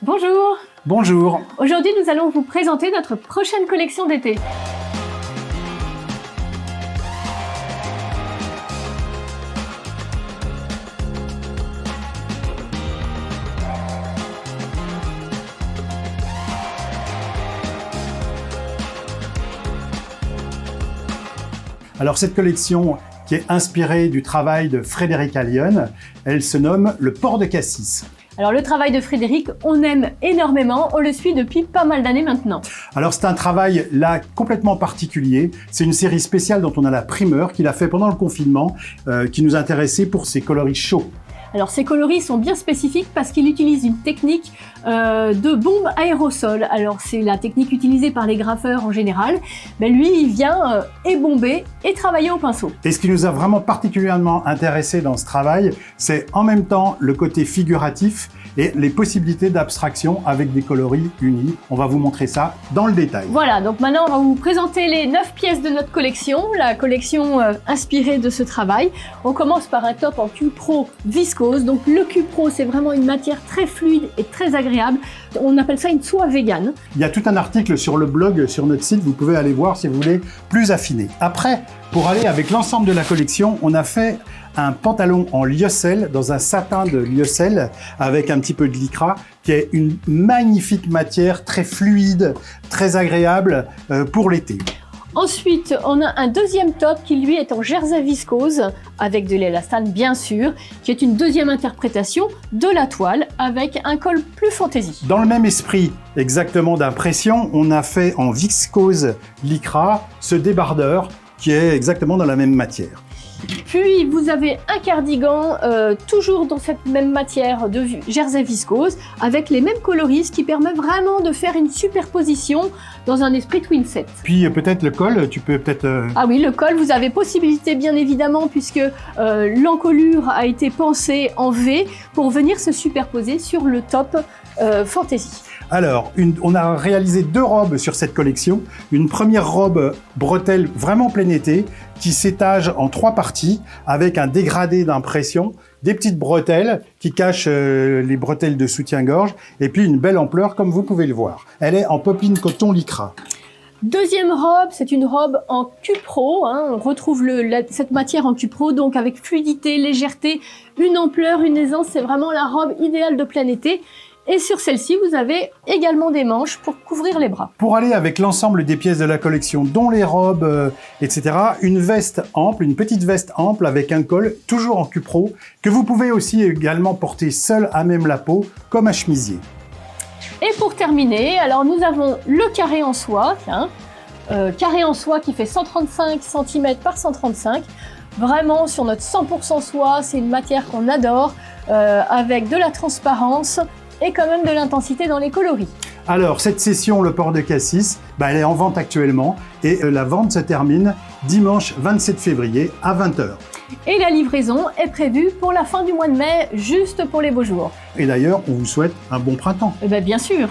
Bonjour! Bonjour! Aujourd'hui, nous allons vous présenter notre prochaine collection d'été. Alors cette collection qui est inspirée du travail de Frédéric Allione, elle se nomme Le Port de Cassis. Alors le travail de Frédéric, on aime énormément, on le suit depuis pas mal d'années maintenant. Alors c'est un travail là complètement particulier, c'est une série spéciale dont on a la primeur qu'il a fait pendant le confinement, qui nous intéressait pour ses coloris chauds. Alors ces coloris sont bien spécifiques parce qu'il utilise une technique de bombe aérosol. Alors c'est la technique utilisée par les graffeurs en général. Mais lui, il vient ébomber et travailler au pinceau. Et ce qui nous a vraiment particulièrement intéressé dans ce travail, c'est en même temps le côté figuratif et les possibilités d'abstraction avec des coloris unis. On va vous montrer ça dans le détail. Voilà, donc maintenant on va vous présenter les 9 pièces de notre collection, la collection inspirée de ce travail. On commence par un top en Cupro viscose. Donc le Cupro, c'est vraiment une matière très fluide et très agréable. On appelle ça une soie végane. Il y a tout un article sur le blog, sur notre site, vous pouvez aller voir si vous voulez plus affiner. Après, pour aller avec l'ensemble de la collection, on a fait un pantalon en lyocell, dans un satin de lyocell, avec un petit peu de lycra, qui est une magnifique matière, très fluide, très agréable pour l'été. Ensuite, on a un deuxième top qui lui est en jersey viscose, avec de l'élastane bien sûr, qui est une deuxième interprétation de la toile, avec un col plus fantaisie. Dans le même esprit exactement d'impression, on a fait en viscose lycra ce débardeur, qui est exactement dans la même matière. Puis vous avez un cardigan, toujours dans cette même matière de jersey viscose, avec les mêmes coloris, ce qui permet vraiment de faire une superposition dans un esprit twin set. Puis peut-être le col, tu peux peut-être... Ah oui, le col, vous avez possibilité bien évidemment, puisque l'encolure a été pensée en V pour venir se superposer sur le top fantasy. Alors, on a réalisé 2 robes sur cette collection. Une première robe bretelle vraiment plein été qui s'étage en 3 parties avec un dégradé d'impression, des petites bretelles qui cachent les bretelles de soutien-gorge et puis une belle ampleur comme vous pouvez le voir. Elle est en popeline coton lycra. Deuxième robe, c'est une robe en Cupro, on retrouve cette matière en Cupro, donc avec fluidité, légèreté, une ampleur, une aisance, c'est vraiment la robe idéale de plein été. Et sur celle-ci, vous avez également des manches pour couvrir les bras. Pour aller avec l'ensemble des pièces de la collection, dont les robes, etc., une veste ample, une petite veste ample avec un col, toujours en Cupro, que vous pouvez aussi également porter seul à même la peau, comme un chemisier. Et pour terminer, alors nous avons le carré en soie, carré en soie qui fait 135 cm par 135. Vraiment sur notre 100% soie, c'est une matière qu'on adore, avec de la transparence et quand même de l'intensité dans les coloris. Alors, cette session, le port de Cassis, elle est en vente actuellement et la vente se termine dimanche 27 février à 20 h. Et la livraison est prévue pour la fin du mois de mai, juste pour les beaux jours. Et d'ailleurs, on vous souhaite un bon printemps. Bien sûr.